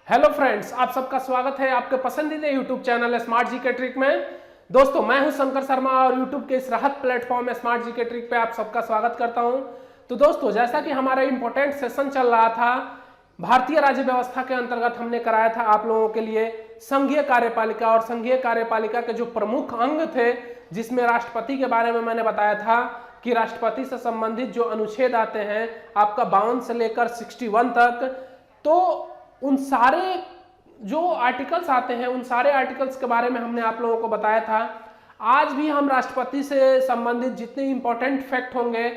Hello friends, आप सबका स्वागत है आपके पसंदीदा YouTube channel smart GK trick में। दोस्तों, मैं हूं शंकर शर्मा और यूट्यूब के इस राहत प्लेटफॉर्म स्मार्ट जीके ट्रिक पे आप सबका स्वागत करता हूं। तो दोस्तों, जैसा कि हमारा इंपॉर्टेंट सेशन चल रहा था, भारतीय राज्य व्यवस्था के अंतर्गत हमने कराया था आप लोगों के लिए संघीय कार्यपालिका और संघीय कार्यपालिका के जो प्रमुख अंग थे, जिसमें राष्ट्रपति के बारे में मैंने बताया था कि राष्ट्रपति से संबंधित जो अनुच्छेद आते हैं आपका 52 से लेकर 61 तक, तो उन सारे जो आर्टिकल्स आते हैं उन सारे आर्टिकल्स के बारे में हमने आप लोगों को बताया था। आज भी हम राष्ट्रपति से संबंधित जितने इंपॉर्टेंट फैक्ट होंगे,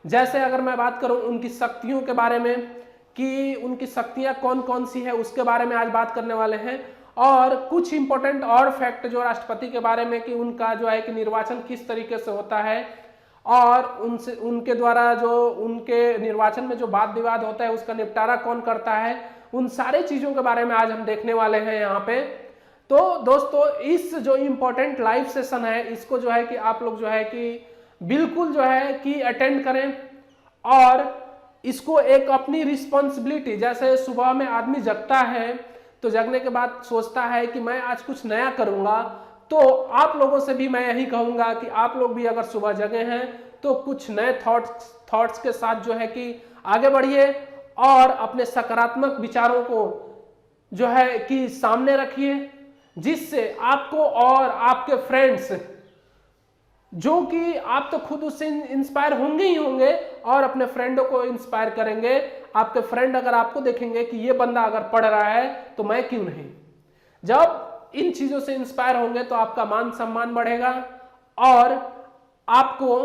जैसे अगर मैं बात करूं उनकी शक्तियों के बारे में कि उनकी शक्तियां कौन कौन सी है, उसके बारे में आज बात करने वाले हैं। और कुछ इंपॉर्टेंट और फैक्ट जो राष्ट्रपति के बारे में कि उनका जो है कि निर्वाचन किस तरीके से होता है और उनसे उनके द्वारा जो उनके निर्वाचन में जो वाद विवाद होता है उसका निपटारा कौन करता है, उन सारे चीजों के बारे में आज हम देखने वाले हैं यहाँ पे। तो दोस्तों, इस जो इम्पोर्टेंट लाइव सेशन है इसको जो है कि आप लोग जो है कि बिल्कुल जो है कि अटेंड करें और इसको एक अपनी रिस्पॉन्सिबिलिटी, जैसे सुबह में आदमी जगता है तो जगने के बाद सोचता है कि मैं आज कुछ नया करूंगा, तो आप लोगों से भी मैं यही कहूंगा कि आप लोग भी अगर सुबह जगे हैं तो कुछ नए थॉट्स के साथ जो है कि आगे बढ़िए और अपने सकारात्मक विचारों को जो है कि सामने रखिए, जिससे आपको और आपके फ्रेंड्स, जो कि आप तो खुद उससे इंस्पायर होंगे ही होंगे और अपने फ्रेंडों को इंस्पायर करेंगे। आपके फ्रेंड अगर आपको देखेंगे कि ये बंदा अगर पढ़ रहा है तो मैं क्यों नहीं, जब इन चीजों से इंस्पायर होंगे तो आपका मान सम्मान बढ़ेगा और आपको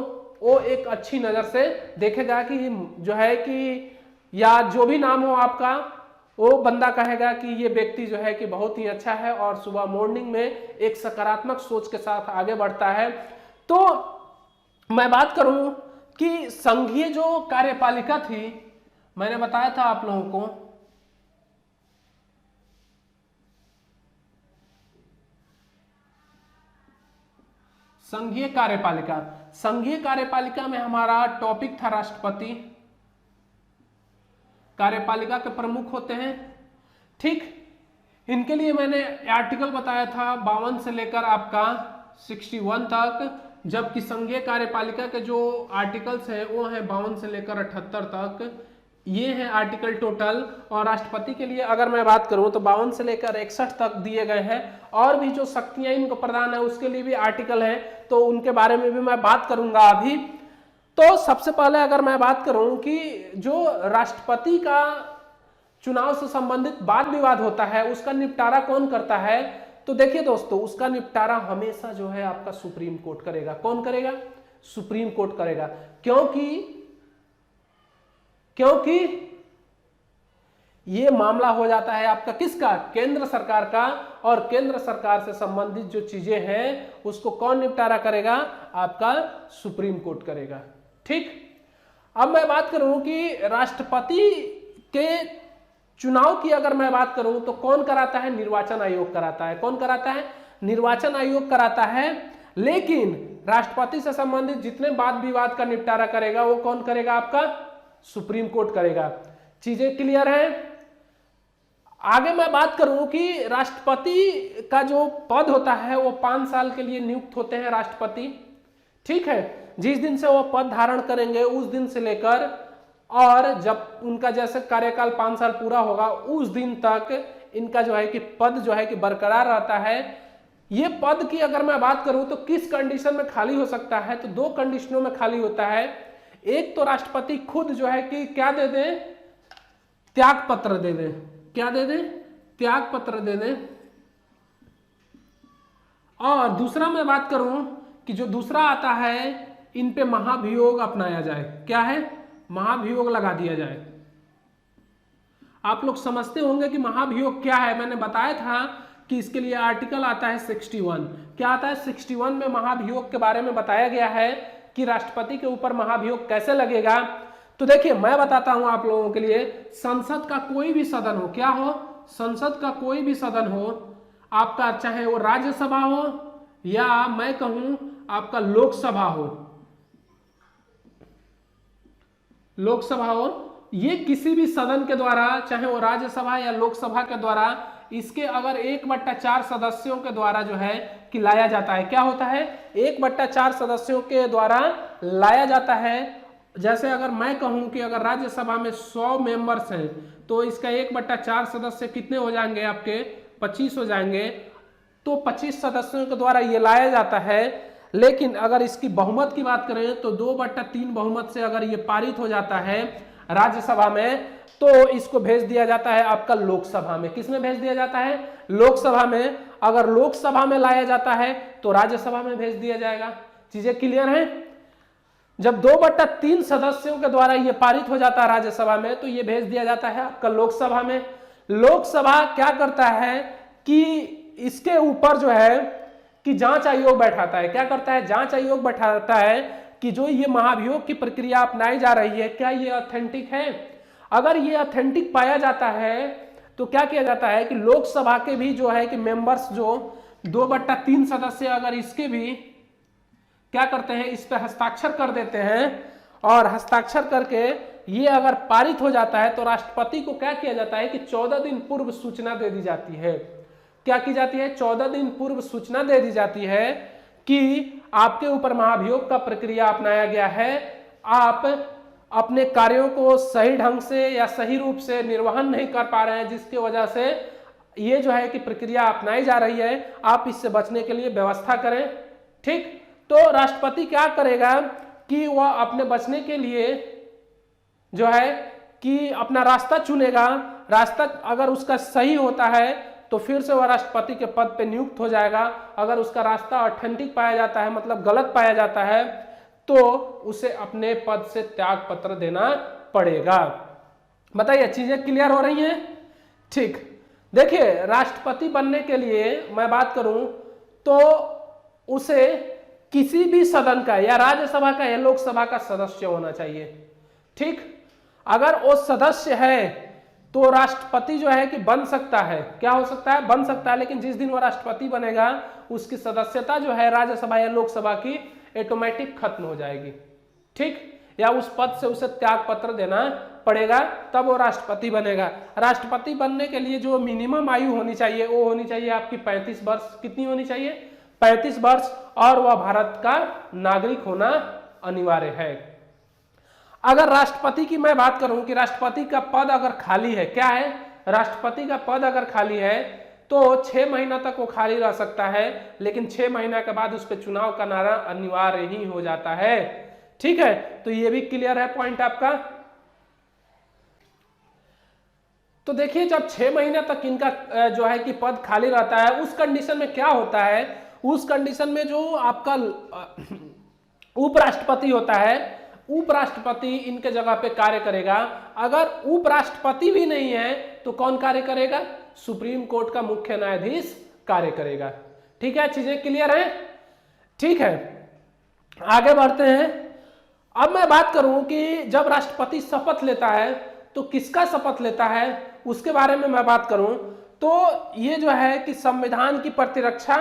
वो एक अच्छी नजर से देखेगा कि जो है कि या जो भी नाम हो आपका, वो बंदा कहेगा कि ये व्यक्ति जो है कि बहुत ही अच्छा है और सुबह मॉर्निंग में एक सकारात्मक सोच के साथ आगे बढ़ता है। तो मैं बात करूं कि संघीय जो कार्यपालिका थी, मैंने बताया था आप लोगों को संघीय कार्यपालिका में हमारा टॉपिक था राष्ट्रपति। कार्यपालिका के प्रमुख होते हैं, ठीक। इनके लिए मैंने आर्टिकल बताया था 52 से लेकर आपका 61 तक, जबकि संघीय कार्यपालिका के जो आर्टिकल्स हैं वो हैं 52 से लेकर 78 तक। ये हैं आर्टिकल टोटल। और राष्ट्रपति के लिए अगर मैं बात करूं तो 52 से लेकर 61 तक दिए गए हैं और भी जो शक्तियां इनको प्रदान है उसके लिए भी आर्टिकल हैं, तो उनके बारे में भी मैं बात करूंगा अभी। तो सबसे पहले अगर मैं बात करूं कि जो राष्ट्रपति का चुनाव से संबंधित वाद विवाद होता है उसका निपटारा कौन करता है, तो देखिए दोस्तों, उसका निपटारा हमेशा जो है आपका सुप्रीम कोर्ट करेगा। कौन करेगा? सुप्रीम कोर्ट करेगा। क्योंकि ये मामला हो जाता है आपका किसका? केंद्र सरकार का। और केंद्र सरकार से संबंधित जो चीजें हैं उसको कौन निपटारा करेगा? आपका सुप्रीम कोर्ट करेगा, ठीक। अब मैं बात करूं कि राष्ट्रपति के चुनाव की अगर मैं बात करूं तो कौन कराता है? निर्वाचन आयोग कराता है। कौन कराता है? निर्वाचन आयोग कराता है। लेकिन राष्ट्रपति से संबंधित जितने वाद विवाद का निपटारा करेगा वो कौन करेगा? आपका सुप्रीम कोर्ट करेगा। चीजें क्लियर है? आगे मैं बात करूं कि राष्ट्रपति का जो पद होता है वो 5 साल के लिए नियुक्त होते हैं राष्ट्रपति, ठीक है। जिस दिन से वो पद धारण करेंगे उस दिन से लेकर और जब उनका जैसे कार्यकाल 5 साल पूरा होगा उस दिन तक इनका जो है कि पद जो है कि बरकरार रहता है। ये पद की अगर मैं बात करूं तो किस कंडीशन में खाली हो सकता है, तो 2 कंडीशनों में खाली होता है। एक तो राष्ट्रपति खुद जो है कि क्या दे दें? त्याग पत्र दे दें। क्या दे दें? त्याग पत्र दे दें। और दूसरा मैं बात करूं कि जो दूसरा आता है, इन पे महाभियोग अपनाया जाए। क्या है? महाभियोग लगा दिया जाए। आप लोग समझते होंगे कि महाभियोग क्या है। मैंने बताया था कि इसके लिए आर्टिकल आता है 61। क्या आता है? 61 में महाभियोग के बारे में बताया गया है कि राष्ट्रपति के ऊपर महाभियोग कैसे लगेगा। तो देखिए, मैं बताता हूं आप लोगों के लिए। संसद का कोई भी सदन हो, क्या हो? संसद का कोई भी सदन हो आपका, चाहे वो राज्यसभा हो या मैं कहूं आपका लोकसभा हो, ये किसी भी सदन के द्वारा, चाहे वो राज्यसभा या लोकसभा के द्वारा, इसके अगर 1/4 सदस्यों के द्वारा जो है कि लाया जाता है, क्या होता है, 1/4 सदस्यों के द्वारा लाया जाता है। जैसे अगर मैं कहूं कि अगर राज्यसभा में 100 मेंबर्स हैं तो इसका 1/4 सदस्य कितने हो जाएंगे, आपके 25 हो जाएंगे। तो 25 सदस्यों के द्वारा ये लाया जाता है। लेकिन अगर इसकी बहुमत की बात करें तो 2/3 बहुमत से अगर ये पारित हो जाता है राज्यसभा में, तो इसको भेज दिया जाता है आपका लोकसभा में। किसमें भेज दिया जाता है, लोकसभा में। अगर लोकसभा में लाया जाता है तो राज्यसभा में भेज दिया जाएगा। चीजें क्लियर हैं। जब 2/3 सदस्यों के द्वारा ये पारित हो जाता है राज्यसभा में, तो ये भेज दिया जाता है आपका लोकसभा में। लोकसभा क्या करता है कि इसके ऊपर जो है कि जांच आयोग बैठाता है। क्या करता है, जांच आयोग बैठाता है कि जो ये महाभियोग की प्रक्रिया अपनाई जा रही है, क्या ये ऑथेंटिक है। अगर ये ऑथेंटिक पाया जाता है तो क्या किया जाता है कि लोकसभा के भी जो है कि मेंबर्स, जो 2/3 सदस्य, अगर इसके भी क्या करते हैं, इस पर हस्ताक्षर कर देते हैं। और हस्ताक्षर करके ये अगर पारित हो जाता है तो राष्ट्रपति को क्या किया जाता है कि 14 दिन पूर्व सूचना दे दी जाती है। क्या की जाती है, 14 दिन पूर्व सूचना दे दी जाती है कि आपके ऊपर महाभियोग का प्रक्रिया अपनाया गया है। आप अपने कार्यों को सही ढंग से या सही रूप से निर्वहन नहीं कर पा रहे हैं, जिसकी वजह से ये जो है कि प्रक्रिया अपनाई जा रही है। आप इससे बचने के लिए व्यवस्था करें। ठीक, तो राष्ट्रपति क्या करेगा कि वह अपने बचने के लिए जो है कि अपना रास्ता चुनेगा। रास्ता अगर उसका सही होता है तो फिर से वह राष्ट्रपति के पद पे नियुक्त हो जाएगा। अगर उसका रास्ता ऑथेंटिक पाया जाता है, मतलब गलत पाया जाता है, तो उसे अपने पद से त्याग पत्र देना पड़ेगा। बताइए, चीजें क्लियर हो रही हैं। ठीक, देखिए, राष्ट्रपति बनने के लिए मैं बात करूं तो उसे किसी भी सदन का, या राज्यसभा का या लोकसभा का सदस्य होना चाहिए। ठीक, अगर वो सदस्य है तो राष्ट्रपति जो है कि बन सकता है। क्या हो सकता है, बन सकता है। लेकिन जिस दिन वो राष्ट्रपति बनेगा उसकी सदस्यता जो है राज्यसभा या लोकसभा की ऑटोमेटिक खत्म हो जाएगी। ठीक, या उस पद से उसे त्याग पत्र देना पड़ेगा, तब वो राष्ट्रपति बनेगा। राष्ट्रपति बनने के लिए जो मिनिमम आयु होनी चाहिए वो होनी चाहिए आपकी 35 वर्ष। कितनी होनी चाहिए, 35 वर्ष। और वह भारत का नागरिक होना अनिवार्य है। अगर राष्ट्रपति की मैं बात करूं कि राष्ट्रपति का पद अगर खाली है, क्या है, राष्ट्रपति का पद अगर खाली है तो 6 महीना तक वो खाली रह सकता है। लेकिन 6 महीना के बाद उस पर चुनाव का नारा अनिवार्य ही हो जाता है। ठीक है, तो ये भी क्लियर है पॉइंट आपका। तो देखिए, जब 6 महीना तक इनका जो है कि पद खाली रहता है, उस कंडीशन में क्या होता है, उस कंडीशन में जो आपका उपराष्ट्रपति होता है, उपराष्ट्रपति इनके जगह पे कार्य करेगा। अगर उपराष्ट्रपति भी नहीं है तो कौन कार्य करेगा, सुप्रीम कोर्ट का मुख्य न्यायाधीश कार्य करेगा। ठीक है, चीजें क्लियर हैं। ठीक है, आगे बढ़ते हैं। अब मैं बात करूं कि जब राष्ट्रपति शपथ लेता है तो किसका शपथ लेता है, उसके बारे में मैं बात करूं तो ये जो है कि संविधान की प्रतिरक्षा,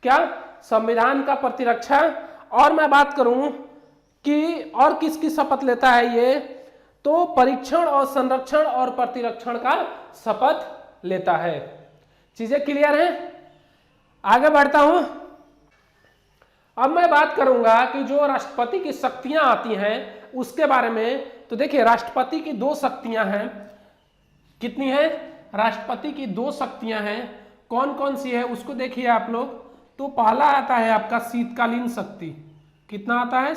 क्या, संविधान का प्रतिरक्षा। और मैं बात करूं कि और किसकी शपथ लेता है ये, तो परीक्षण और संरक्षण और प्रतिरक्षण का शपथ लेता है। चीजें क्लियर हैं। आगे बढ़ता हूं। अब मैं बात करूंगा कि जो राष्ट्रपति की शक्तियां आती हैं उसके बारे में। तो देखिए, राष्ट्रपति की 2 शक्तियां हैं। कितनी है, राष्ट्रपति की 2 शक्तियां हैं। कौन कौन सी है उसको देखिए आप लोग। तो पहला आता है आपका शीतकालीन शक्ति। कितना आता है,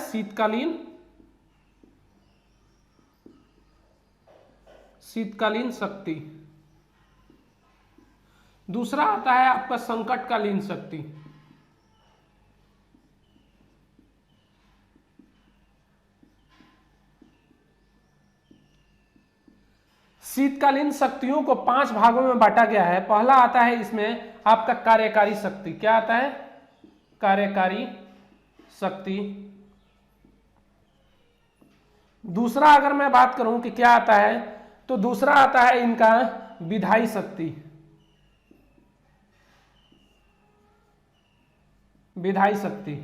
शीतकालीन शक्ति। दूसरा आता है आपका संकटकालीन शक्ति। शीतकालीन शक्तियों को 5 भागों में बांटा गया है। पहला आता है इसमें आपका कार्यकारी शक्ति। क्या आता है, कार्यकारी शक्ति। दूसरा अगर मैं बात करूं कि क्या आता है, तो दूसरा आता है इनका विधायी शक्ति। विधायी शक्ति।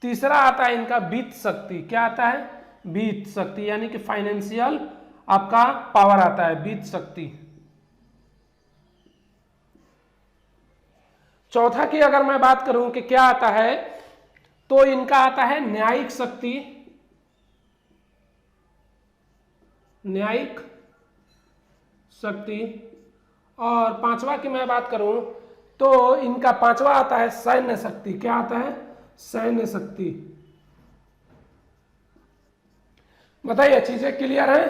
तीसरा आता है इनका वित्त शक्ति। क्या आता है, वित्त शक्ति, यानी कि फाइनेंशियल आपका पावर आता है, वित्त शक्ति। चौथा की अगर मैं बात करूं कि क्या आता है, तो इनका आता है न्यायिक शक्ति, न्यायिक शक्ति। और पांचवा की मैं बात करूं तो इनका पांचवा आता है सैन्य शक्ति। क्या आता है? सैन्य शक्ति। बताइए, चीजें क्लियर हैं?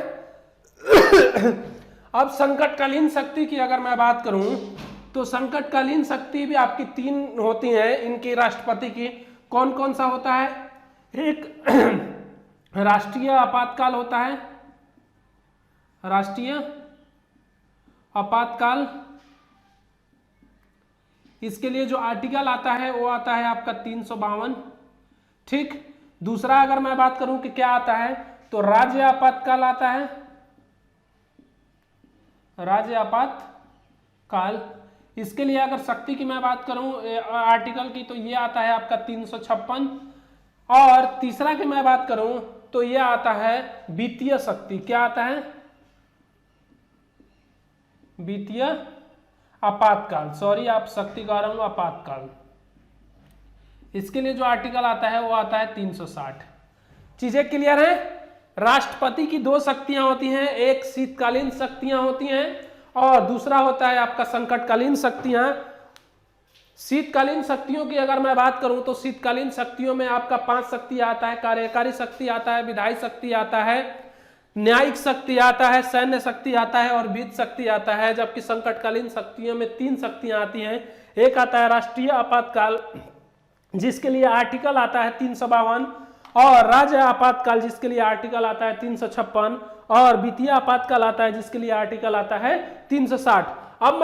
अब संकटकालीन शक्ति की अगर मैं बात करूं तो संकटकालीन शक्ति भी आपकी तीन होती हैं इनकी राष्ट्रपति की। कौन कौन सा होता है? एक राष्ट्रीय आपातकाल होता है, राष्ट्रीय आपातकाल। इसके लिए जो आर्टिकल आता है वो आता है आपका 352। ठीक। दूसरा अगर मैं बात करूं कि क्या आता है, तो राज्य आपातकाल आता है, राज्य आपातकाल। इसके लिए अगर शक्ति की मैं बात करूं आर्टिकल की, तो ये आता है आपका 356। और तीसरा की मैं बात करूं तो ये आता है वित्तीय शक्ति। क्या आता है? वित्तीय आपातकाल। सॉरी, आप शक्ति कह रहा हूं, आपातकाल। इसके लिए जो आर्टिकल आता है वो आता है 360। चीजें क्लियर हैं? राष्ट्रपति की दो शक्तियां होती हैं, एक शीतकालीन शक्तियां होती हैं और दूसरा होता है आपका संकटकालीन शक्तियां। शीतकालीन शक्तियों की अगर मैं बात करूं तो शीतकालीन शक्तियों में आपका 5 शक्ति आता है, कार्यकारी शक्ति आता है, विधायी शक्ति आता है, न्यायिक शक्ति आता है, सैन्य शक्ति आता है और वित्त शक्ति आता है। जबकि संकटकालीन शक्तियों में 3 शक्तियां आती हैं। एक आता है राष्ट्रीय आपातकाल, जिसके लिए आर्टिकल आता है 352, और राज्य आपातकाल जिसके लिए आर्टिकल आता है 356, और वित्तीय आपातकाल आता है जिसके लिए आर्टिकल आता है 360। अब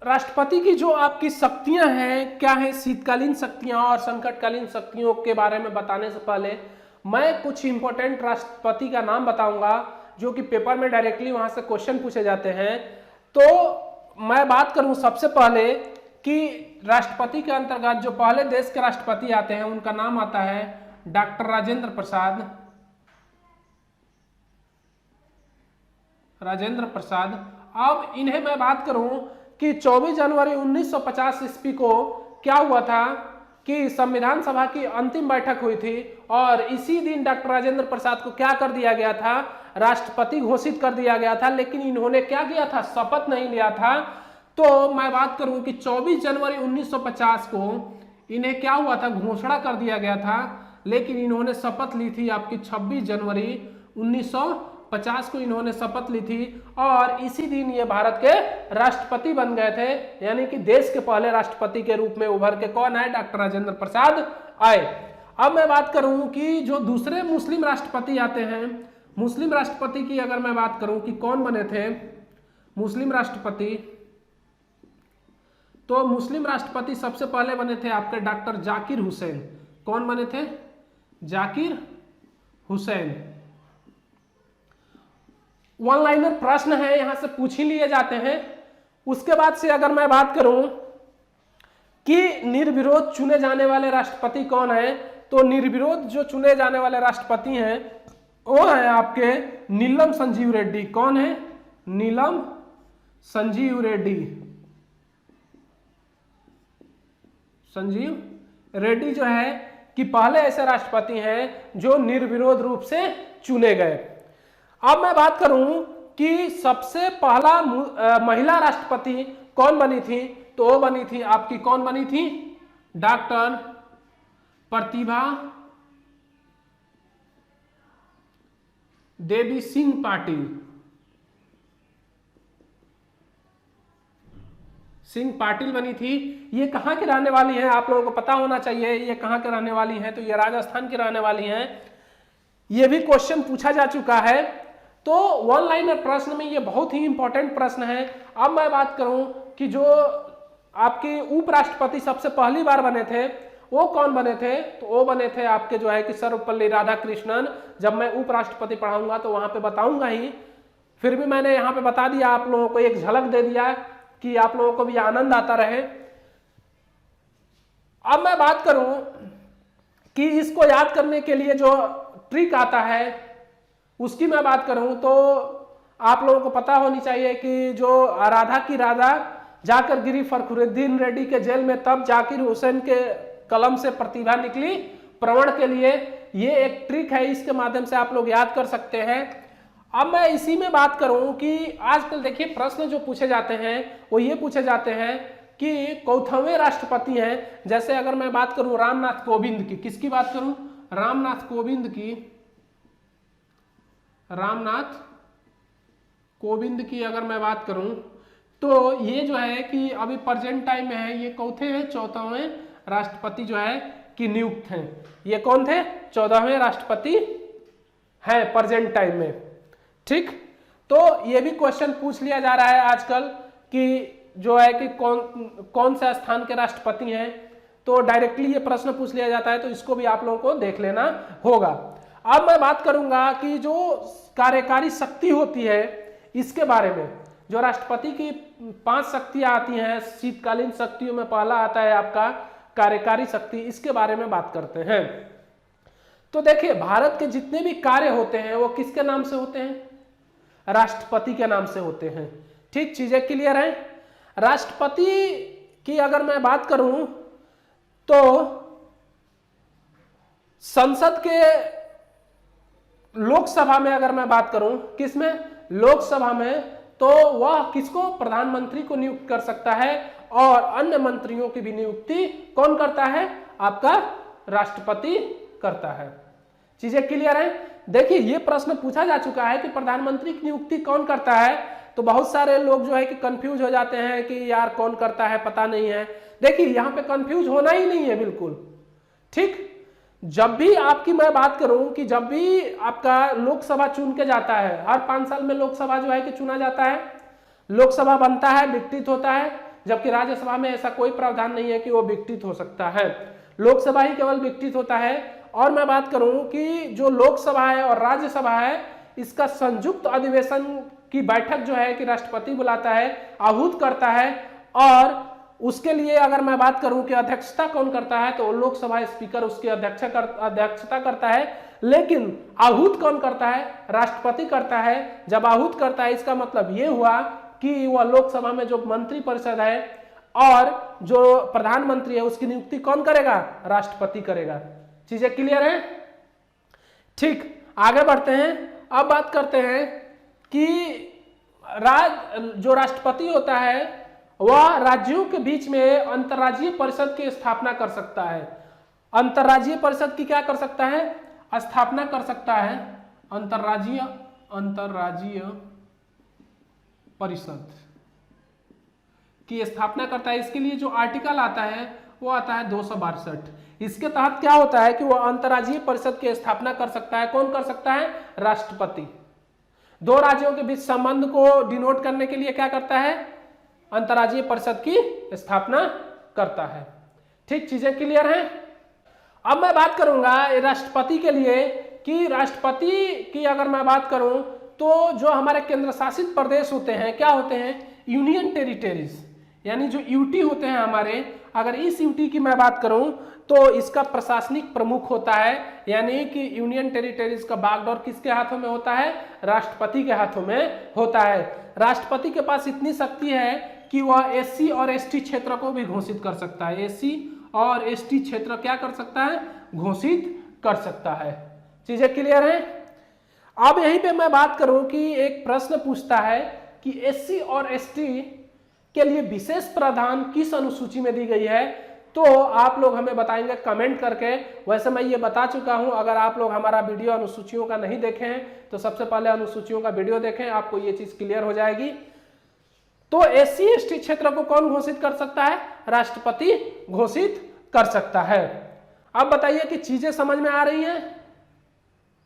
राष्ट्रपति की जो आपकी शक्तियां हैं क्या है, शीतकालीन शक्तियां और संकटकालीन शक्तियों के बारे में बताने से पहले मैं कुछ इंपॉर्टेंट राष्ट्रपति का नाम बताऊंगा जो कि पेपर में डायरेक्टली वहां से क्वेश्चन पूछे जाते हैं। तो मैं बात करूं सबसे पहले कि राष्ट्रपति के अंतर्गत जो पहले देश के राष्ट्रपति आते हैं उनका नाम आता है डॉक्टर राजेंद्र प्रसाद। राजेंद्र प्रसाद। अब इन्हें मैं बात करूं कि 24 जनवरी 1950 ईस्वी को क्या हुआ था कि संविधान सभा की अंतिम बैठक हुई थी और इसी दिन डॉक्टर राजेंद्र प्रसाद को क्या कर दिया गया था, राष्ट्रपति घोषित कर दिया गया था। लेकिन इन्होंने क्या किया था, शपथ नहीं लिया था। तो मैं बात करूं कि 24 जनवरी 1950 को इन्हें क्या हुआ था, घोषणा कर दिया गया था, लेकिन इन्होंने शपथ ली थी आपकी 26 जनवरी 1950 को इन्होंने शपथ ली थी और इसी दिन ये भारत के राष्ट्रपति बन गए थे। यानी कि देश के पहले राष्ट्रपति के रूप में उभर के कौन आए, डॉक्टर राजेंद्र प्रसाद आए। अब मैं बात करूं कि जो दूसरे मुस्लिम राष्ट्रपति आते हैं, मुस्लिम राष्ट्रपति की अगर मैं बात करूं कि कौन बने थे मुस्लिम राष्ट्रपति, तो मुस्लिम राष्ट्रपति सबसे पहले बने थे आपके डॉक्टर जाकिर हुसैन। कौन बने थे, जाकिर हुसैन। वन लाइनर प्रश्न है, यहां से पूछ ही लिए जाते हैं। उसके बाद से अगर मैं बात करूं कि निर्विरोध चुने जाने वाले राष्ट्रपति कौन है, तो निर्विरोध जो चुने जाने वाले राष्ट्रपति हैं वो है आपके नीलम संजीव रेड्डी। कौन है, नीलम संजीव रेड्डी। संजीव रेड्डी जो है कि पहले ऐसे राष्ट्रपति हैं जो निर्विरोध रूप से चुने गए। अब मैं बात करूं कि सबसे पहला महिला राष्ट्रपति कौन बनी थी, तो वो बनी थी आपकी, कौन बनी थी, डॉक्टर प्रतिभा देवी सिंह पाटिल। सिंह पाटिल बनी थी। ये कहाँ की रहने वाली है, आप लोगों को पता होना चाहिए ये कहाँ के रहने वाली हैं, तो ये राजस्थान की रहने वाली हैं। ये भी क्वेश्चन पूछा जा चुका है। तो वन लाइनर प्रश्न में ये बहुत ही इंपॉर्टेंट प्रश्न है। अब मैं बात करूं कि जो आपके उपराष्ट्रपति सबसे पहली बार बने थे वो कौन बने थे, तो वो बने थे आपके जो है कि सर्वपल्ली राधाकृष्णन। जब मैं उपराष्ट्रपति पढ़ाऊंगा तो वहां पे बताऊंगा ही, फिर भी मैंने यहाँ पे बता दिया, आप लोगों को एक झलक दे दिया कि आप लोगों को भी आनंद आता रहे। अब मैं बात करूं कि इसको याद करने के लिए जो ट्रिक आता है उसकी मैं बात करूं तो आप लोगों को पता होनी चाहिए कि जो राधा की राधा जाकर गिरी फखरुद्दीन रेड्डी के जेल में, तब जाकिर हुसैन के कलम से प्रतिभा निकली प्रवण के लिए, ये एक ट्रिक है, इसके माध्यम से आप लोग याद कर सकते हैं। अब मैं इसी में बात करूं कि आजकल देखिए प्रश्न जो पूछे जाते हैं वो ये पूछे जाते हैं कि कौथवें राष्ट्रपति हैं। जैसे अगर मैं बात करूं रामनाथ कोविंद की, किसकी बात करूं? रामनाथ कोविंद की, रामनाथ कोविंद की अगर मैं बात करूं तो ये जो है कि अभी प्रेजेंट टाइम में है, ये कौथे हैं? 14वें राष्ट्रपति जो है कि नियुक्त हैं। ये कौन थे? 14वें राष्ट्रपति हैं प्रेजेंट टाइम में। ठीक, तो ये भी क्वेश्चन पूछ लिया जा रहा है आजकल कि जो है कि कौन सा स्थान के राष्ट्रपति हैं, तो डायरेक्टली ये प्रश्न पूछ लिया जाता है, तो इसको भी आप लोगों को देख लेना होगा। अब मैं बात करूंगा कि जो कार्यकारी शक्ति होती है इसके बारे में। जो राष्ट्रपति की 5 शक्तियां आती हैं, शीतकालीन शक्तियों में पहला आता है आपका कार्यकारी शक्ति, इसके बारे में बात करते हैं। तो देखिए भारत के जितने भी कार्य होते हैं वो किसके नाम से होते हैं? राष्ट्रपति के नाम से होते हैं। ठीक, चीजें क्लियर हैं? राष्ट्रपति की अगर मैं बात करूं तो संसद के लोकसभा में अगर मैं बात करूं, किसमें? लोकसभा में, तो वह किसको? प्रधानमंत्री को नियुक्त कर सकता है और अन्य मंत्रियों की भी नियुक्ति कौन करता है? आपका राष्ट्रपति करता है। चीजें क्लियर हैं? देखिए ये प्रश्न पूछा जा चुका है कि प्रधानमंत्री की नियुक्ति कौन करता है, तो बहुत सारे लोग जो है कि कंफ्यूज हो जाते हैं कि यार कौन करता है, पता नहीं है। देखिए यहां पे कंफ्यूज होना ही नहीं है बिल्कुल। ठीक, जब भी आपकी मैं बात करूं कि जब भी आपका लोकसभा चुन के जाता है, हर 5 साल में लोकसभा जो है कि चुना जाता है, लोकसभा बनता है, विघटित होता है, जबकि राज्यसभा में ऐसा कोई प्रावधान नहीं है कि वो विघटित हो सकता है, लोकसभा ही केवल विघटित होता है। और मैं बात करूं कि जो लोकसभा है और राज्यसभा है, इसका संयुक्त अधिवेशन की बैठक जो है कि राष्ट्रपति बुलाता है, आहूत करता है, और उसके लिए अगर मैं बात करूं कि अध्यक्षता कौन करता है, तो लोकसभा स्पीकर उसकी अध्यक्षता करता है, लेकिन आहूत कौन करता है? राष्ट्रपति करता है। जब आहूत करता है इसका मतलब ये हुआ कि वह लोकसभा में जो मंत्री परिषद है और जो प्रधानमंत्री है उसकी नियुक्ति कौन करेगा? राष्ट्रपति करेगा। चीजें क्लियर है? ठीक, आगे बढ़ते हैं। अब बात करते हैं कि जो राष्ट्रपति होता है वह राज्यों के बीच में अंतर्राज्यीय परिषद की स्थापना कर सकता है। अंतर्राज्यीय परिषद की क्या कर सकता है? स्थापना कर सकता है। अंतर्राज्यीय परिषद की स्थापना करता है। इसके लिए जो आर्टिकल आता है वो आता है 262। इसके तहत क्या होता है कि वह अंतर्राज्यीय परिषद की स्थापना कर सकता है। कौन कर सकता है? राष्ट्रपति। दो राज्यों के बीच संबंध को डिनोट करने के लिए क्या करता है? अंतर्राज्यीय परिषद की स्थापना करता है। ठीक, चीजें क्लियर हैं? अब मैं बात करूंगा राष्ट्रपति के लिए कि राष्ट्रपति की अगर मैं बात करूं तो जो हमारे केंद्र शासित प्रदेश होते हैं क्या होते हैं? यूनियन टेरिटरीज, यानी जो यूटी होते हैं हमारे, अगर इस यूटी की मैं बात करूं तो इसका प्रशासनिक प्रमुख होता है, यानी कि यूनियन टेरिटरीज का बागडोर किसके हाथों में होता है? राष्ट्रपति के हाथों में होता है। राष्ट्रपति के पास इतनी शक्ति है कि वह एससी और एसटी क्षेत्र को भी घोषित कर सकता है। एससी और एसटी क्षेत्र क्या कर सकता है? घोषित कर सकता है। चीजें क्लियर हैं? अब यहीं पे मैं बात करूं कि एक प्रश्न पूछता है कि एससी और एसटी के लिए विशेष प्रावधान किस अनुसूची में दी गई है, तो आप लोग हमें बताएंगे कमेंट करके। वैसे मैं ये बता चुका हूं, अगर आप लोग हमारा वीडियो अनुसूचियों का नहीं देखे हैं तो सबसे पहले अनुसूचियों का वीडियो देखें, आपको ये चीज क्लियर हो जाएगी। तो एससी एसटी क्षेत्र को कौन घोषित कर सकता है? राष्ट्रपति घोषित कर सकता है। अब बताइए कि चीजें समझ में आ रही हैं?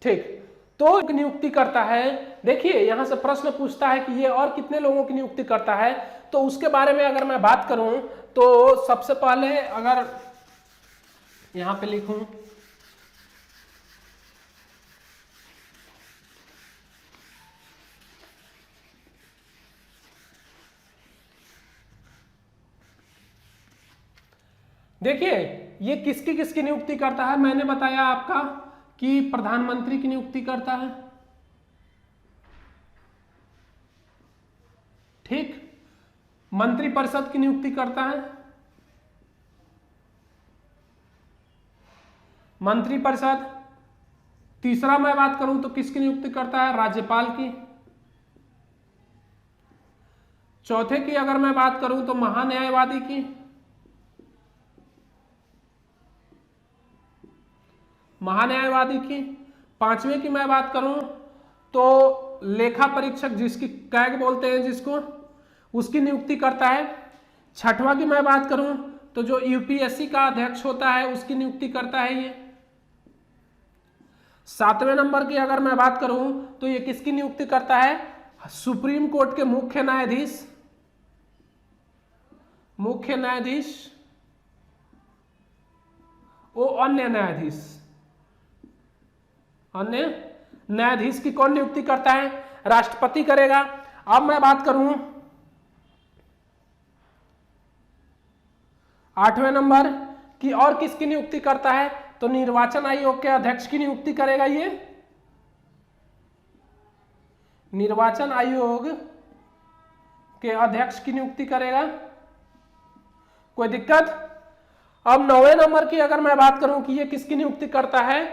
ठीक, तो नियुक्ति करता है। देखिए यहां से प्रश्न पूछता है कि ये और कितने लोगों की नियुक्ति करता है, तो उसके बारे में अगर मैं बात करूं तो सबसे पहले अगर यहां पे लिखूं देखिए ये किसकी किसकी नियुक्ति करता है? मैंने बताया आपका कि प्रधानमंत्री की नियुक्ति करता है, ठीक। मंत्रिपरिषद की नियुक्ति करता है, मंत्रिपरिषद। तीसरा मैं बात करूं तो किसकी नियुक्ति करता है? राज्यपाल की। चौथे की अगर मैं बात करूं तो महान्यायवादी की। महान्यायवादी की। पांचवें की मैं बात करूं तो लेखा परीक्षक, जिसकी कैग बोलते हैं जिसको, उसकी नियुक्ति करता है। छठवां की मैं बात करूं तो जो यूपीएससी का अध्यक्ष होता है उसकी नियुक्ति करता है ये। सातवें नंबर की अगर मैं बात करूं तो ये किसकी नियुक्ति करता है? सुप्रीम कोर्ट के मुख्य न्यायाधीश, मुख्य न्यायाधीश वो अन्य न्यायाधीश, अन्य न्यायाधीश की कौन नियुक्ति करता है? राष्ट्रपति करेगा। अब मैं बात करूं आठवें नंबर की, और किसकी नियुक्ति करता है? तो निर्वाचन आयोग के अध्यक्ष की नियुक्ति करेगा ये, निर्वाचन आयोग के अध्यक्ष की नियुक्ति करेगा। कोई दिक्कत? अब नौवें नंबर की अगर मैं बात करूं कि ये किसकी नियुक्ति करता है,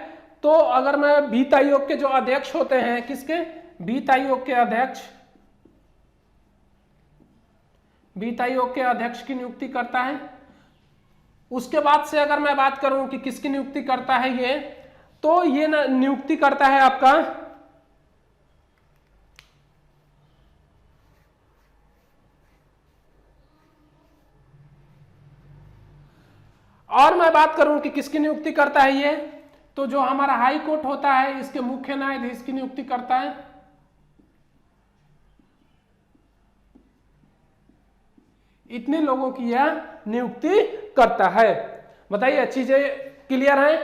तो अगर मैं वित्त आयोग के जो अध्यक्ष होते हैं, किसके? वित्त आयोग के अध्यक्ष, वित्त आयोग के अध्यक्ष की नियुक्ति करता है। उसके बाद से अगर मैं बात करूं कि किसकी नियुक्ति करता है ये, तो ये नियुक्ति करता है आपका और मैं बात करूं कि किसकी नियुक्ति करता है ये, तो जो हमारा हाई कोर्ट होता है इसके मुख्य न्यायाधीश की नियुक्ति करता है। इतने लोगों की यह नियुक्ति करता है। बताइए, चीजें क्लियर हैं?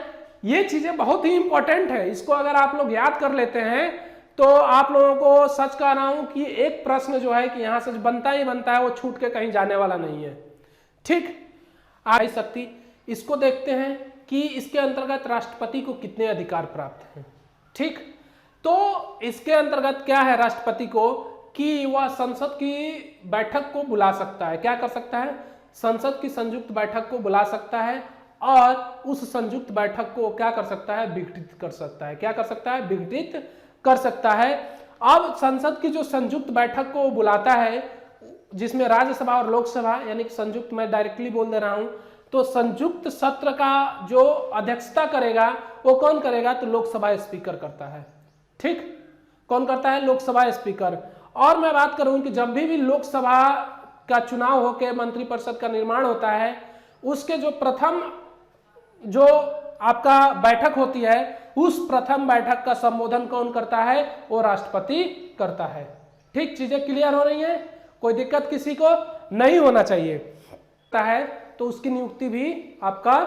ये चीजें बहुत ही इंपॉर्टेंट है, इसको अगर आप लोग याद कर लेते हैं तो आप लोगों को सच कह रहा हूं कि एक प्रश्न जो है कि यहां से बनता ही बनता है, वो छूट के कहीं जाने वाला नहीं है, ठीक। आई शक्ति, इसको देखते हैं कि इसके अंतर्गत राष्ट्रपति को कितने अधिकार प्राप्त हैं, ठीक। तो इसके अंतर्गत क्या है राष्ट्रपति को कि वह संसद की बैठक को बुला सकता है। क्या कर सकता है? संसद की संयुक्त बैठक को बुला सकता है और उस संयुक्त बैठक को क्या कर सकता है? विघटित कर सकता है। क्या कर सकता है? विघटित कर सकता है। अब संसद की जो संयुक्त बैठक को बुलाता है, जिसमें राज्यसभा और लोकसभा, यानी कि संयुक्त, मैं डायरेक्टली बोल दे रहा हूं, तो संयुक्त सत्र का जो अध्यक्षता करेगा वो कौन करेगा? तो लोकसभा स्पीकर करता है, ठीक। कौन करता है? लोकसभा स्पीकर। और मैं बात करूं कि जब भी लोकसभा का चुनाव होकर मंत्रिपरिषद का निर्माण होता है, उसके जो प्रथम जो आपका बैठक होती है, उस प्रथम बैठक का संबोधन कौन करता है? वो राष्ट्रपति करता है, ठीक। चीजें क्लियर हो रही हैं? कोई दिक्कत किसी को नहीं होना चाहिए है, तो उसकी नियुक्ति भी आपका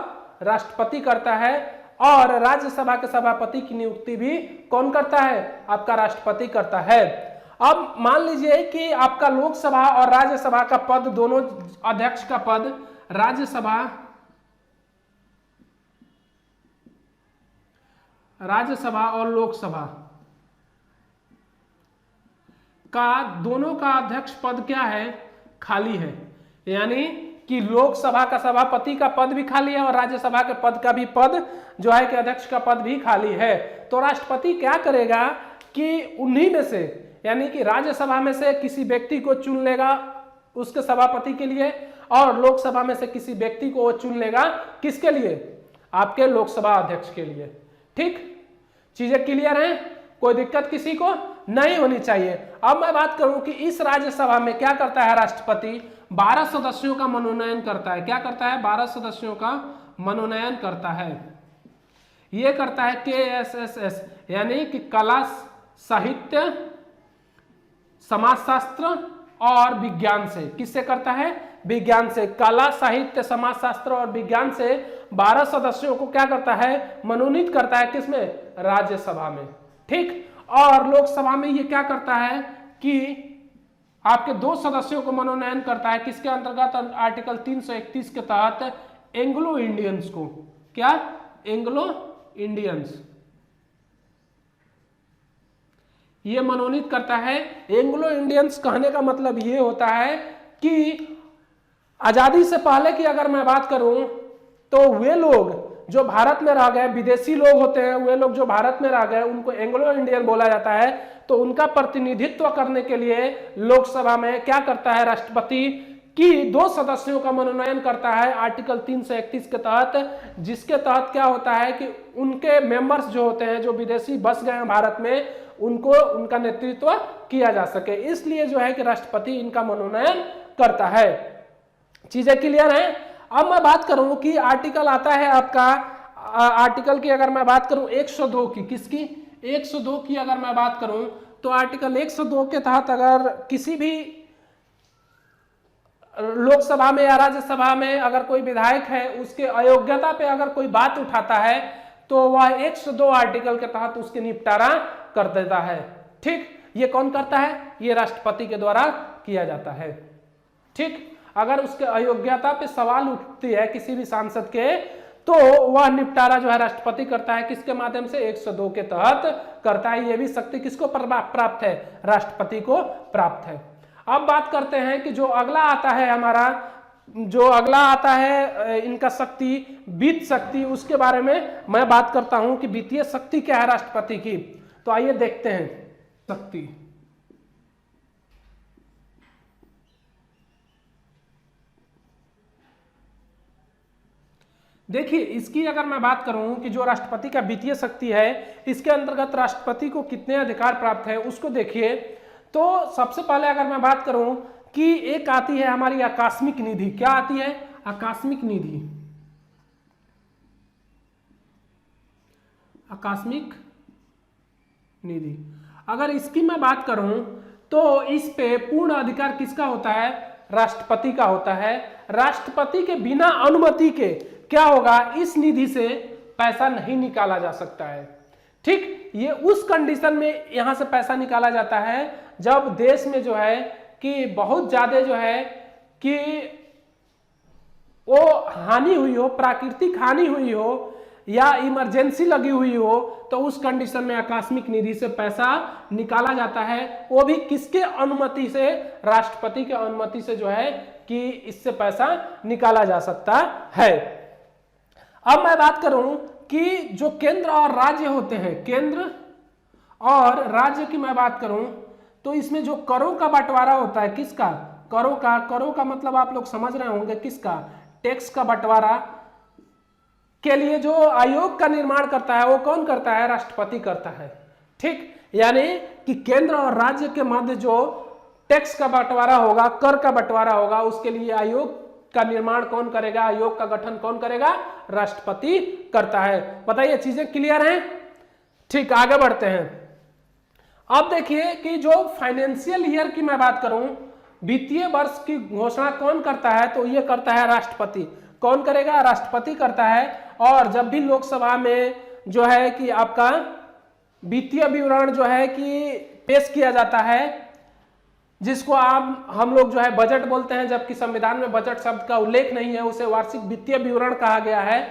राष्ट्रपति करता है। और राज्यसभा के सभापति की नियुक्ति भी कौन करता है? आपका राष्ट्रपति करता है। अब मान लीजिए कि आपका लोकसभा और राज्यसभा का पद, दोनों अध्यक्ष का पद, राज्यसभा और लोकसभा का दोनों का अध्यक्ष पद क्या है? खाली है। यानी कि लोकसभा का सभापति का पद भी खाली है और राज्यसभा के पद का भी पद जो है कि अध्यक्ष का पद भी खाली है। तो राष्ट्रपति क्या करेगा कि उन्हीं में से, यानी कि राज्यसभा में से किसी व्यक्ति को चुन लेगा उसके सभापति के लिए, और लोकसभा में से किसी व्यक्ति को वो चुन लेगा किसके लिए? आपके लोकसभा अध्यक्ष के लिए, ठीक। चीजें क्लियर हैं? कोई दिक्कत किसी को नहीं होनी चाहिए। अब मैं बात करूं कि इस राज्यसभा में क्या करता है राष्ट्रपति? 12 सदस्यों का मनोनयन करता है। क्या करता है? 12 सदस्यों का मनोनयन करता है। यह करता है KSSS, यानी कि कला, साहित्य, समाजशास्त्र और विज्ञान से। किससे करता है? विज्ञान से। कला, साहित्य, समाजशास्त्र और विज्ञान से 12 सदस्यों को क्या करता है? मनोनीत करता है। किसमें? राज्यसभा में, ठीक। और लोकसभा में ये क्या करता है कि आपके 2 सदस्यों को मनोनयन करता है। किसके अंतर्गत? आर्टिकल 331 के तहत एंग्लो इंडियंस को। क्या? एंग्लो इंडियंस ये मनोनीत करता है। एंग्लो इंडियंस कहने का मतलब ये होता है कि आजादी से पहले की अगर मैं बात करूं तो वे लोग जो भारत में रह गए, विदेशी लोग होते हैं, वे लोग जो भारत में रह गए उनको एंग्लो इंडियन बोला जाता है। तो उनका प्रतिनिधित्व करने के लिए लोकसभा में क्या करता है राष्ट्रपति कि 2 सदस्यों का मनोनयन करता है आर्टिकल 331 के तहत, जिसके तहत क्या होता है कि उनके मेंबर्स जो होते हैं, जो विदेशी बस गए हैं भारत में, उनको उनका नेतृत्व किया जा सके। इसलिए जो है कि राष्ट्रपति इनका मनोनयन करता है। चीजें क्लियर हैं? अब मैं बात करूं कि आर्टिकल आता है आपका, आर्टिकल की अगर मैं बात करूं 102 की, किसकी? 102 की अगर मैं बात करूं तो आर्टिकल 102 के तहत अगर किसी भी लोकसभा में या राज्यसभा में अगर कोई विधायक है उसके अयोग्यता पे अगर कोई बात उठाता है तो वह 102 आर्टिकल के तहत उसके निपटारा कर देता है। ठीक, ये कौन करता है? ये राष्ट्रपति के द्वारा किया जाता है। ठीक, अगर उसके अयोग्यता पे सवाल उठती है किसी भी सांसद के तो वह निपटारा जो है राष्ट्रपति करता है। किसके माध्यम से? 102 के तहत करता है। यह भी शक्ति किसको प्राप्त है? राष्ट्रपति को प्राप्त है। अब बात करते हैं कि जो अगला आता है हमारा, जो अगला आता है इनका शक्ति, वित्त शक्ति, उसके बारे में मैं बात करता हूं कि वित्तीय शक्ति क्या है राष्ट्रपति की। तो आइए देखते हैं शक्ति। देखिए, इसकी अगर मैं बात करूं कि जो राष्ट्रपति का वित्तीय शक्ति है, इसके अंतर्गत राष्ट्रपति को कितने अधिकार प्राप्त है उसको देखिए। तो सबसे पहले अगर मैं बात करूं कि एक आती है हमारी आकस्मिक निधि। क्या आती है? आकस्मिक निधि। आकस्मिक निधि अगर इसकी मैं बात करूं तो इस पे पूर्ण अधिकार किसका होता है? राष्ट्रपति का होता है। राष्ट्रपति के बिना अनुमति के क्या होगा? इस निधि से पैसा नहीं निकाला जा सकता है। ठीक, ये उस कंडीशन में यहां से पैसा निकाला जाता है जब देश में जो है कि बहुत ज्यादा जो है कि वो हानि हुई हो, प्राकृतिक हानि हुई हो या इमरजेंसी लगी हुई हो, तो उस कंडीशन में आकस्मिक निधि से पैसा निकाला जाता है। वो भी किसके अनुमति से? राष्ट्रपति के अनुमति से जो है कि इससे पैसा निकाला जा सकता है। अब मैं बात करूं कि जो केंद्र और राज्य होते हैं, केंद्र और राज्य की मैं बात करूं तो इसमें जो करों का बंटवारा होता है, किसका? करों का मतलब आप लोग समझ रहे होंगे किसका? टैक्स का बंटवारा के लिए जो आयोग का निर्माण करता है वो कौन करता है? राष्ट्रपति करता है। ठीक, यानी कि केंद्र और राज्य के मध्य जो टैक्स का बंटवारा होगा, कर का बंटवारा होगा, उसके लिए आयोग का निर्माण कौन करेगा? आयोग का गठन कौन करेगा? राष्ट्रपति करता है। बताइए, चीजें क्लियर हैं? ठीक, आगे बढ़ते हैं। अब देखिए कि जो फाइनेंशियल ईयर की मैं बात करूं, वित्तीय वर्ष की घोषणा कौन करता है? तो ये करता है राष्ट्रपति। कौन करेगा? राष्ट्रपति करता है। और जब भी लोकसभा में जो है कि आपका वित्तीय विवरण जो है कि पेश किया जाता है, जिसको आप हम लोग जो है बजट बोलते हैं, जबकि संविधान में बजट शब्द का उल्लेख नहीं है, उसे वार्षिक वित्तीय विवरण कहा गया है।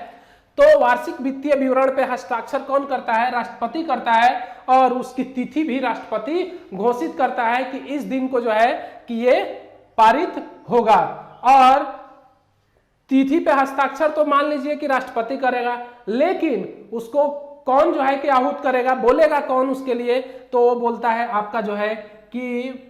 तो वार्षिक वित्तीय विवरण पे हस्ताक्षर कौन करता है? राष्ट्रपति करता है। और उसकी तिथि भी राष्ट्रपति घोषित करता है कि इस दिन को जो है कि ये पारित होगा। और तिथि पे हस्ताक्षर तो मान लीजिए कि राष्ट्रपति करेगा, लेकिन उसको कौन जो है कि आहूत करेगा, बोलेगा कौन उसके लिए? तो वो बोलता है आपका जो है कि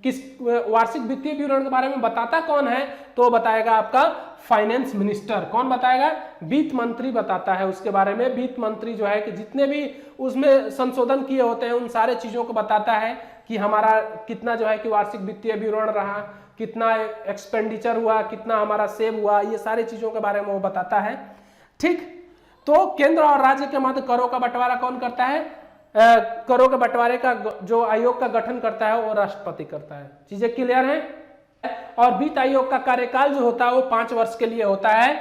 किस वार्षिक वित्तीय विवरण के बारे में बताता कौन है? तो बताएगा आपका फाइनेंस मिनिस्टर। कौन बताएगा? वित्त मंत्री बताता है उसके बारे में। वित्त मंत्री जो है कि जितने भी उसमें संशोधन किए होते हैं उन सारे चीजों को बताता है कि हमारा कितना जो है कि वार्षिक वित्तीय विवरण रहा, कितना एक्सपेंडिचर हुआ, कितना हमारा सेव हुआ, ये सारी चीजों के बारे में वो बताता है। ठीक, तो केंद्र और राज्य के मध्य करों का बंटवारा कौन करता है? करों के बंटवारे का जो आयोग का गठन करता है वो राष्ट्रपति करता है। चीजें क्लियर हैं? और वित्त आयोग का कार्यकाल जो होता है वो 5 वर्ष के लिए होता है।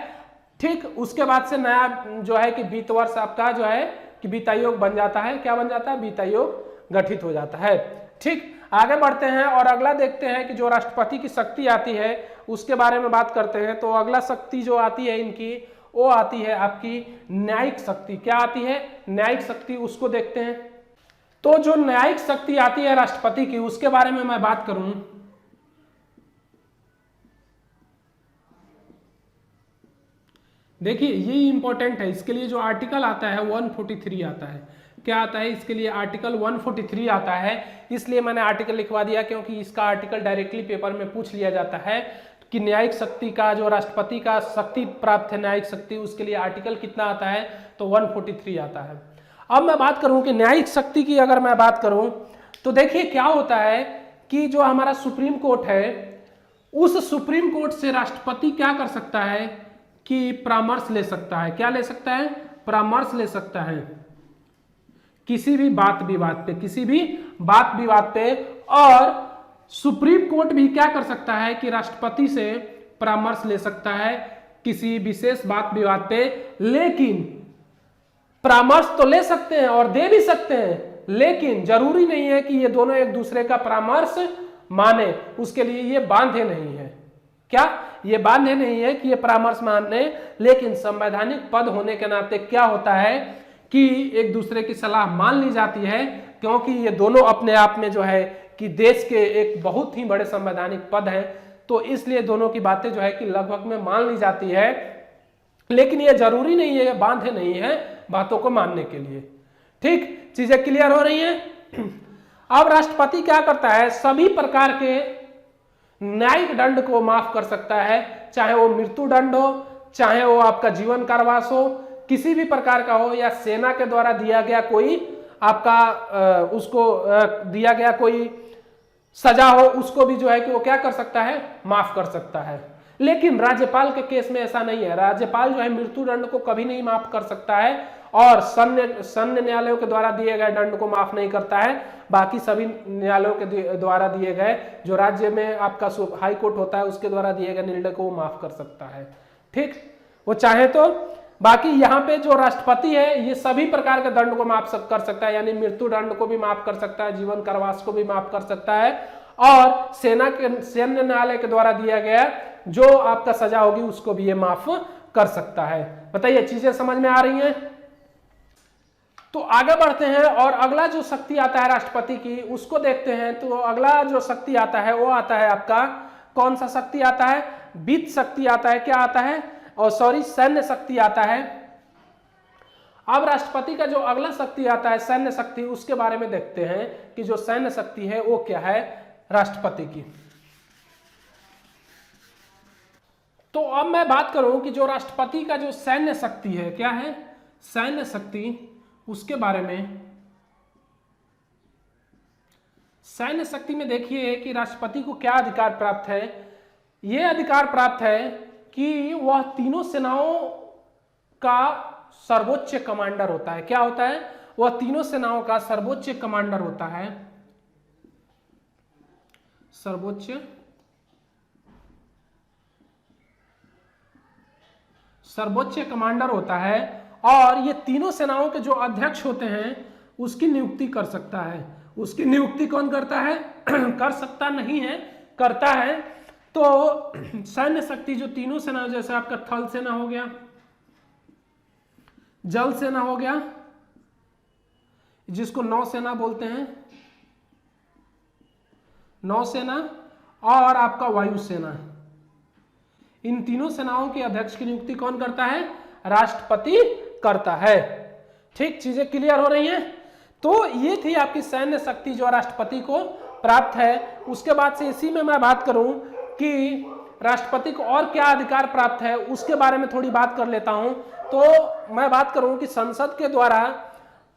ठीक, उसके बाद से नया जो है कि वित्त वर्ष आपका जो है कि वित्त आयोग बन जाता है। क्या बन जाता है? वित्त आयोग गठित हो जाता है। ठीक, आगे बढ़ते हैं और अगला देखते हैं कि जो राष्ट्रपति की शक्ति आती है उसके बारे में बात करते हैं। तो अगला शक्ति जो आती है इनकी, वो आती है आपकी न्यायिक शक्ति। क्या आती है? न्यायिक शक्ति, उसको देखते हैं। तो जो न्यायिक शक्ति आती है राष्ट्रपति की, उसके बारे में मैं बात करूं, देखिए ये इंपॉर्टेंट है। इसके लिए जो आर्टिकल आता है 143 आता है। क्या आता है? इसके लिए आर्टिकल 143 आता है। इसलिए मैंने आर्टिकल लिखवा दिया क्योंकि इसका आर्टिकल डायरेक्टली पेपर में पूछ लिया जाता है कि न्यायिक शक्ति का, जो राष्ट्रपति का शक्ति प्राप्त है न्यायिक शक्ति, उसके लिए आर्टिकल कितना आता है? तो 143 आता है। अब मैं बात करूं कि न्यायिक शक्ति की अगर मैं बात करूं तो देखिए क्या होता है कि जो हमारा सुप्रीम कोर्ट है, उस सुप्रीम कोर्ट से राष्ट्रपति क्या कर सकता है कि परामर्श ले सकता है। क्या ले सकता है? परामर्श ले सकता है किसी भी बात विवाद पे, किसी भी बात विवाद पे। और सुप्रीम कोर्ट भी क्या कर सकता है कि राष्ट्रपति से परामर्श ले सकता है किसी विशेष बात विवाद पे। लेकिन परामर्श तो ले सकते हैं और दे भी सकते हैं, लेकिन जरूरी नहीं है कि ये दोनों एक दूसरे का परामर्श माने। उसके लिए ये बांधे नहीं है। क्या? ये बांधे नहीं है कि ये परामर्श माने, लेकिन संवैधानिक पद होने के नाते क्या होता है कि एक दूसरे की सलाह मान ली जाती है, क्योंकि ये दोनों अपने आप में जो है कि देश के एक बहुत ही बड़े संवैधानिक पद हैं। तो इसलिए दोनों की बातें जो है कि लगभग में मान ली जाती है, लेकिन ये जरूरी नहीं है, बांधे नहीं है बातों को मानने के लिए। ठीक, चीजें क्लियर हो रही हैं? अब राष्ट्रपति क्या करता है? सभी प्रकार के न्यायिक दंड को माफ कर सकता है, चाहे वो मृत्यु दंड हो, चाहे वो आपका जीवन कारावास हो, किसी भी प्रकार का हो, या सेना के द्वारा दिया गया कोई आपका उसको दिया गया कोई सजा हो, उसको भी जो है कि वो क्या कर सकता है? माफ कर सकता है। लेकिन राज्यपाल के केस में ऐसा नहीं है। राज्यपाल जो है मृत्यु दंड को कभी नहीं माफ कर सकता है और सैन्य न्यायालयों के द्वारा दिए गए दंड को माफ नहीं करता है। बाकी सभी न्यायालयों के द्वारा दिए गए, जो राज्य में आपका हाई कोर्ट होता है उसके द्वारा दिए गए निर्णय को वो माफ कर सकता है। ठीक, वो चाहे तो। बाकी यहाँ पे जो राष्ट्रपति है ये सभी प्रकार के दंड को माफ कर सकता है, यानी मृत्यु दंड को भी माफ कर सकता है, जीवन कारावास को भी माफ कर सकता है, और सैन्य न्यायालय के द्वारा दिया गया जो आपका सजा होगी उसको भी ये माफ कर सकता है। बताइए, चीजें समझ में आ रही हैं? तो आगे बढ़ते हैं और अगला जो शक्ति आता है राष्ट्रपति की उसको देखते हैं। तो अगला जो शक्ति आता है वो आता है आपका, कौन सा शक्ति आता है? वित्त शक्ति आता है। क्या आता है? और सॉरी, सैन्य शक्ति आता है। अब राष्ट्रपति का जो अगला शक्ति आता है सैन्य शक्ति, उसके बारे में देखते हैं कि जो सैन्य शक्ति है वो क्या है राष्ट्रपति की। तो अब मैं बात करूं कि जो राष्ट्रपति का जो सैन्य शक्ति है, क्या है? सैन्य शक्ति, उसके बारे में। सैन्य शक्ति में देखिए कि राष्ट्रपति को क्या अधिकार प्राप्त है। यह अधिकार प्राप्त है कि वह तीनों सेनाओं का सर्वोच्च कमांडर होता है। क्या होता है? वह तीनों सेनाओं का सर्वोच्च कमांडर होता है। सर्वोच्च कमांडर होता है, और ये तीनों सेनाओं के जो अध्यक्ष होते हैं उसकी नियुक्ति कर सकता है। उसकी नियुक्ति कौन करता है? कर सकता नहीं है, करता है। तो सैन्य शक्ति जो तीनों सेना, जैसे आपका थल सेना हो गया, जल सेना हो गया, जिसको नौसेना बोलते हैं, नौसेना, और आपका वायुसेना, इन तीनों सेनाओं के अध्यक्ष की नियुक्ति कौन करता है? राष्ट्रपति करता है। ठीक, चीजें क्लियर हो रही हैं? तो ये थी आपकी सैन्य शक्ति जो राष्ट्रपति को प्राप्त है। उसके बाद से इसी में मैं बात करूं कि राष्ट्रपति को और क्या अधिकार प्राप्त है, उसके बारे में थोड़ी बात कर लेता हूं। तो मैं बात करूं कि संसद के द्वारा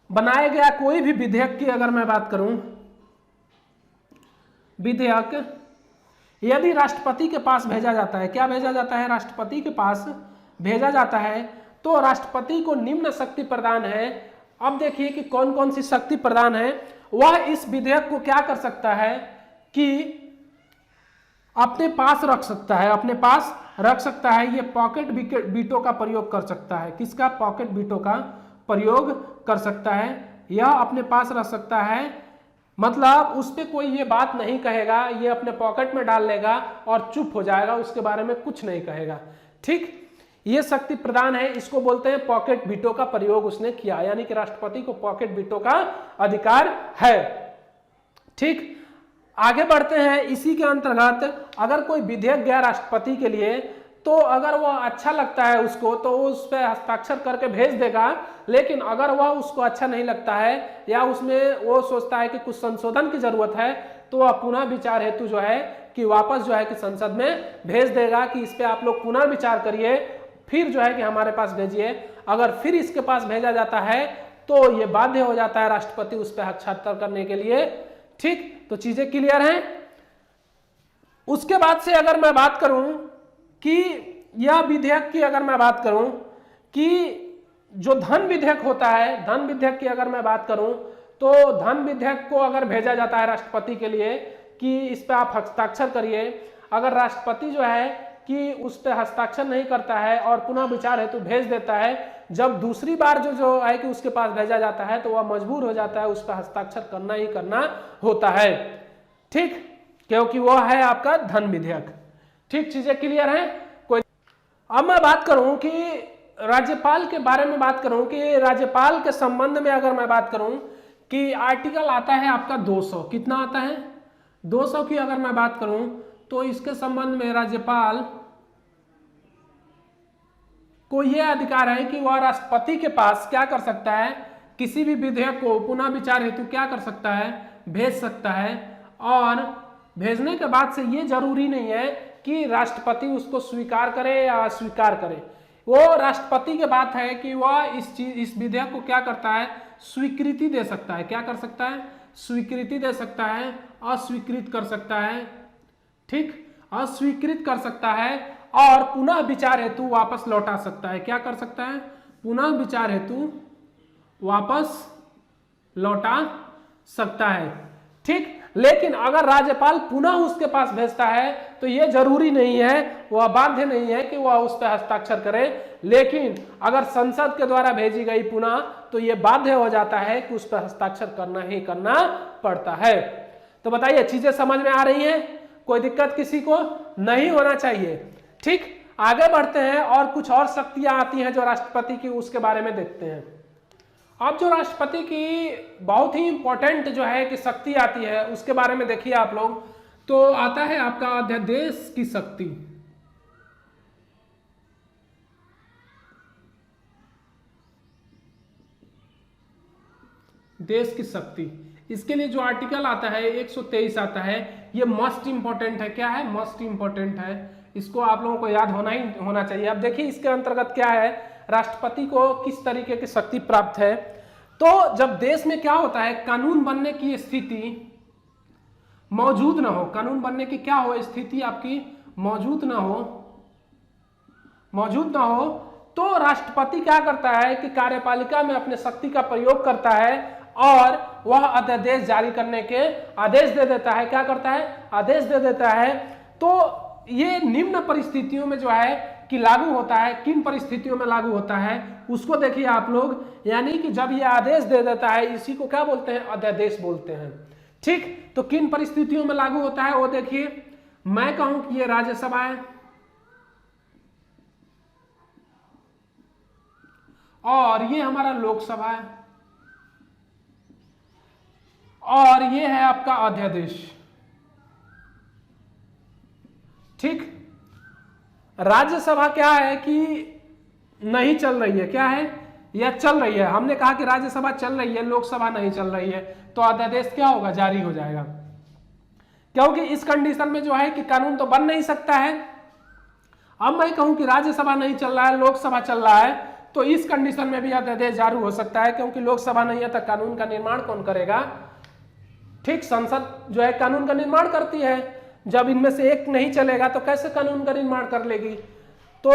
बनाया गया कोई भी विधेयक की अगर मैं बात करूं, विधेयक यदि राष्ट्रपति के पास भेजा जाता है, क्या भेजा जाता है? राष्ट्रपति के पास भेजा जाता है, तो राष्ट्रपति को निम्न शक्ति प्रदान है। अब देखिए कि कौन कौन सी शक्ति प्रदान है। वह इस विधेयक को क्या कर सकता है कि अपने पास रख सकता है, अपने पास रख सकता है। ये पॉकेट वीटो का प्रयोग कर सकता है। किसका? पॉकेट वीटो का प्रयोग कर सकता है। यह अपने पास रख सकता है मतलब उस पर कोई ये बात नहीं कहेगा, ये अपने पॉकेट में डाल लेगा और चुप हो जाएगा, उसके बारे में कुछ नहीं कहेगा। ठीक, ये शक्ति प्रदान है, इसको बोलते हैं पॉकेट वीटो का प्रयोग उसने किया, यानी कि राष्ट्रपति को पॉकेट वीटो का अधिकार है। ठीक, आगे बढ़ते हैं। इसी के अंतर्गत अगर कोई विधेयक गया राष्ट्रपति के लिए, तो अगर वह अच्छा लगता है उसको तो उस पर हस्ताक्षर करके भेज देगा, लेकिन अगर वह उसको अच्छा नहीं लगता है या उसमें वो सोचता है कि कुछ संशोधन की जरूरत है, तो वह पुनः विचार हेतु जो है कि वापस जो है कि संसद में भेज देगा कि इस पे आप लोग पुनः विचार करिए, फिर जो है कि हमारे पास भेजिए। अगर फिर इसके पास भेजा जाता है तो ये बाध्य हो जाता है राष्ट्रपति उस पर हस्ताक्षर करने के लिए। ठीक, तो चीजें क्लियर हैं। उसके बाद से अगर मैं बात करूं कि यह विधेयक की, अगर मैं बात करूं कि जो धन विधेयक होता है, धन विधेयक की अगर मैं बात करूं तो धन विधेयक को अगर भेजा जाता है राष्ट्रपति के लिए कि इस पे आप हस्ताक्षर करिए, अगर राष्ट्रपति जो है कि उस पर हस्ताक्षर नहीं करता है और पुनः विचार हेतु भेज देता है, जब दूसरी बार जो है कि उसके पास भेजा जाता है तो वह मजबूर हो जाता है उस पर हस्ताक्षर करना ही करना होता है। ठीक, क्योंकि वह है आपका धन विधेयक। ठीक, चीजें क्लियर हैं कोई? अब मैं बात करूं कि राज्यपाल के बारे में बात करूं कि राज्यपाल के संबंध में अगर मैं बात करूं कि आर्टिकल आता है आपका 200, कितना आता है 200 की अगर मैं बात करूं तो इसके संबंध में राज्यपाल को यह अधिकार है कि वह राष्ट्रपति के पास क्या कर सकता है, किसी भी विधेयक को पुनः विचार हेतु क्या कर सकता है, भेज सकता है। और भेजने के बाद से ये जरूरी नहीं है कि राष्ट्रपति उसको स्वीकार करे या अस्वीकार करे, वो राष्ट्रपति की बात है कि वह इस विधेयक को क्या करता है, स्वीकृति दे सकता है। क्या कर सकता है, स्वीकृति दे सकता है, अस्वीकृत कर सकता है। ठीक, अस्वीकृत कर सकता है और पुनः विचार हेतु वापस लौटा सकता है। क्या कर सकता है, पुनः विचार हेतु वापस लौटा सकता है। ठीक, लेकिन अगर राज्यपाल पुनः उसके पास भेजता है तो यह जरूरी नहीं है, वह बाध्य नहीं है कि वह उस पर हस्ताक्षर करे, लेकिन अगर संसद के द्वारा भेजी गई पुनः तो यह बाध्य हो जाता है कि उस पर हस्ताक्षर करना ही करना पड़ता है। तो बताइए चीजें समझ में आ रही हैं? कोई दिक्कत किसी को नहीं होना चाहिए। ठीक, आगे बढ़ते हैं और कुछ और शक्तियां आती हैं जो राष्ट्रपति की, उसके बारे में देखते हैं। अब जो राष्ट्रपति की बहुत ही इंपॉर्टेंट जो है कि शक्ति आती है उसके बारे में देखिए आप लोग, तो आता है आपका अध्यादेश की शक्ति। देश की शक्ति, इसके लिए जो आर्टिकल आता है 123 आता है, ये मस्ट इंपॉर्टेंट है। क्या है, मस्ट इंपॉर्टेंट है, इसको आप लोगों को याद होना ही होना चाहिए। अब देखिए इसके अंतर्गत क्या है, राष्ट्रपति को किस तरीके की शक्ति प्राप्त है। तो जब देश में क्या होता है, कानून बनने की स्थिति मौजूद ना हो, कानून बनने की क्या हो, स्थिति आपकी मौजूद ना हो, तो राष्ट्रपति क्या करता है कि कार्यपालिका में अपने शक्ति का प्रयोग करता है और वह अध्यादेश जारी करने के आदेश दे देता है। क्या करता है, आदेश दे देता है। तो ये निम्न परिस्थितियों में जो है कि लागू होता है, किन परिस्थितियों में लागू होता है उसको देखिए आप लोग, यानी कि जब ये आदेश दे देता है इसी को क्या बोलते हैं, अध्यादेश बोलते हैं। ठीक, तो किन परिस्थितियों में लागू होता है वो देखिए, मैं कहूं कि ये राज्यसभा है और ये हमारा लोकसभा है और ये है आपका अध्यादेश। ठीक, राज्यसभा क्या है कि नहीं चल रही है, क्या है, या चल रही है। हमने कहा कि राज्यसभा चल रही है, लोकसभा नहीं चल रही है, तो अध्यादेश क्या होगा, जारी हो जाएगा। क्योंकि इस कंडीशन में जो है कि कानून तो बन नहीं सकता है। अब मैं कहूं कि राज्यसभा नहीं चल रहा है, लोकसभा चल रहा है, तो इस कंडीशन में भी अध्यादेश जारी हो सकता है, क्योंकि लोकसभा नहीं है तो कानून का निर्माण कौन करेगा। ठीक, संसद जो है कानून का निर्माण करती है, जब इनमें से एक नहीं चलेगा तो कैसे कानून का निर्माण कर लेगी। तो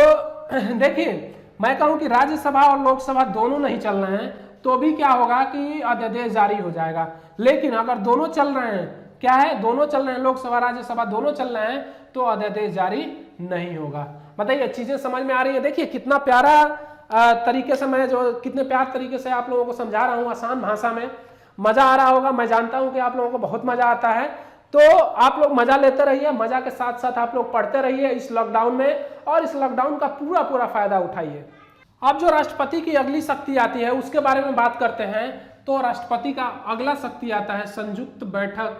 देखिए मैं कहूं कि राज्यसभा और लोकसभा दोनों नहीं चल रहे हैं तो भी क्या होगा कि अध्यादेश जारी हो जाएगा। लेकिन अगर दोनों चल रहे हैं, क्या है, दोनों चल रहे हैं, लोकसभा राज्यसभा दोनों चल रहे हैं, तो अध्यादेश जारी नहीं होगा। बताइए चीजें समझ में आ रही है? देखिए कितना प्यारा तरीके से मैं जो कितने प्यार तरीके से आप लोगों को समझा रहा हूं आसान भाषा में। मजा आ रहा होगा, मैं जानता हूं कि आप लोगों को बहुत मजा आता है। तो आप लोग मजा लेते रहिए, मजा के साथ साथ आप लोग पढ़ते रहिए इस लॉकडाउन में, और इस लॉकडाउन का पूरा पूरा फायदा उठाइए। अब जो राष्ट्रपति की अगली शक्ति आती है उसके बारे में बात करते हैं। तो राष्ट्रपति का अगला शक्ति आता है संयुक्त बैठक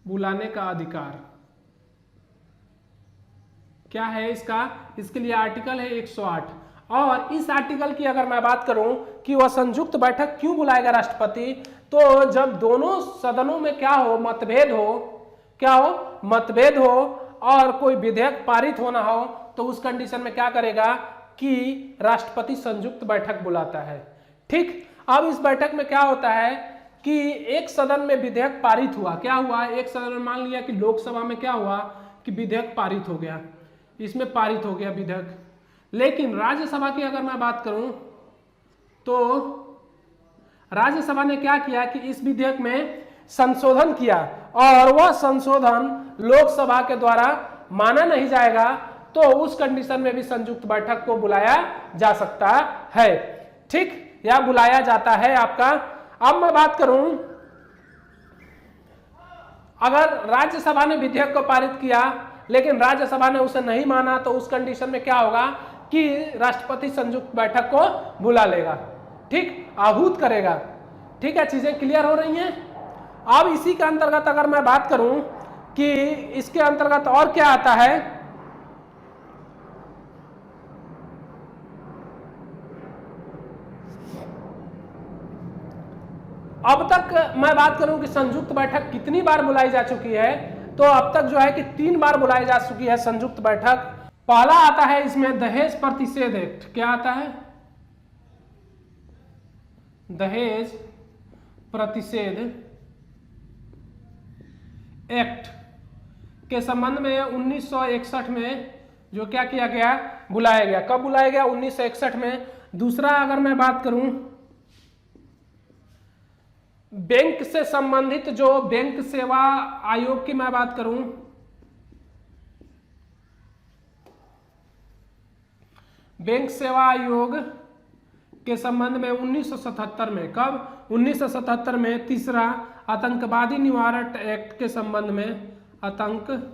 बुलाने का अधिकार। क्या है इसका? इसके लिए आर्टिकल है 108। और इस आर्टिकल की अगर मैं बात करूं कि वह संयुक्त बैठक क्यों बुलाएगा राष्ट्रपति, तो जब दोनों सदनों में क्या हो, मतभेद हो, क्या हो, मतभेद हो और कोई विधेयक पारित होना हो, तो उस कंडीशन में क्या करेगा कि राष्ट्रपति संयुक्त बैठक बुलाता है। ठीक, अब इस बैठक में क्या होता है कि एक सदन में विधेयक पारित हुआ, क्या हुआ, एक सदन में मान लिया कि लोकसभा में क्या हुआ कि विधेयक पारित हो गया, इसमें पारित हो गया विधेयक। लेकिन राज्यसभा की अगर मैं बात करूं तो राज्यसभा ने क्या किया कि इस विधेयक में संशोधन किया, और वह संशोधन लोकसभा के द्वारा माना नहीं जाएगा, तो उस कंडीशन में भी संयुक्त बैठक को बुलाया जा सकता है। ठीक, या बुलाया जाता है आपका। अब मैं बात करूं, अगर राज्यसभा ने विधेयक को पारित किया लेकिन राज्यसभा ने उसे नहीं माना, तो उस कंडीशन में क्या होगा कि राष्ट्रपति संयुक्त बैठक को बुला लेगा। ठीक, आहूत करेगा। ठीक है, चीजें क्लियर हो रही हैं। अब इसी के अंतर्गत अगर मैं बात करूं कि इसके अंतर्गत और क्या आता है, अब तक मैं बात करूं कि संयुक्त बैठक कितनी बार बुलाई जा चुकी है, तो अब तक जो है कि 3 बार बुलाई जा चुकी है संयुक्त बैठक। पहला आता है इसमें दहेज प्रतिषेध एक्ट। क्या आता है? दहेज प्रतिषेध एक्ट के संबंध में 1961 में जो क्या किया गया, बुलाया गया। कब बुलाया गया? 1961 में। दूसरा अगर मैं बात करूं, बैंक से संबंधित जो बैंक सेवा आयोग की मैं बात करूं, बैंक सेवा आयोग के संबंध में 1977 में, कब? 1977 में। तीसरा आतंकवादी निवारक एक्ट के संबंध में, आतंकवादी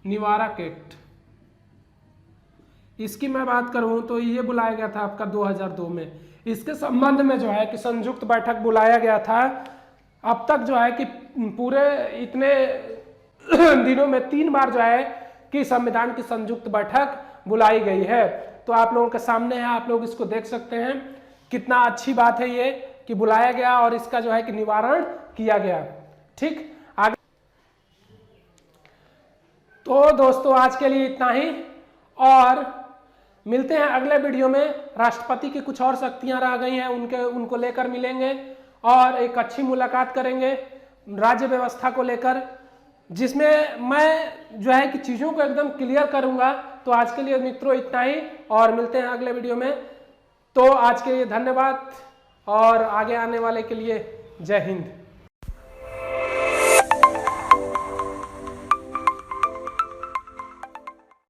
निवारक एक्ट, इसकी मैं बात करूं तो ये बुलाया गया था आपका 2002 में। इसके संबंध में जो है कि संयुक्त बैठक बुलाया गया था। अब तक जो है कि पूरे इतने दिनों में 3 बार जो है कि संविधान की संयुक्त बैठक बुलाई गई है। तो आप लोगों के सामने है, आप लोग इसको देख सकते हैं। कितना अच्छी बात है ये कि बुलाया गया और इसका जो है कि निवारण किया गया। ठीक, आगे तो दोस्तों आज के लिए इतना ही, और मिलते हैं अगले वीडियो में। राष्ट्रपति की कुछ और शक्तियां रह गई हैं, उनको लेकर मिलेंगे और एक अच्छी मुलाकात करेंगे राज्य व्यवस्था को लेकर, जिसमें मैं जो है कि चीज़ों को एकदम क्लियर करूंगा। तो आज के लिए मित्रों इतना ही, और मिलते हैं अगले वीडियो में। तो आज के लिए धन्यवाद, और आगे आने वाले के लिए जय हिंद।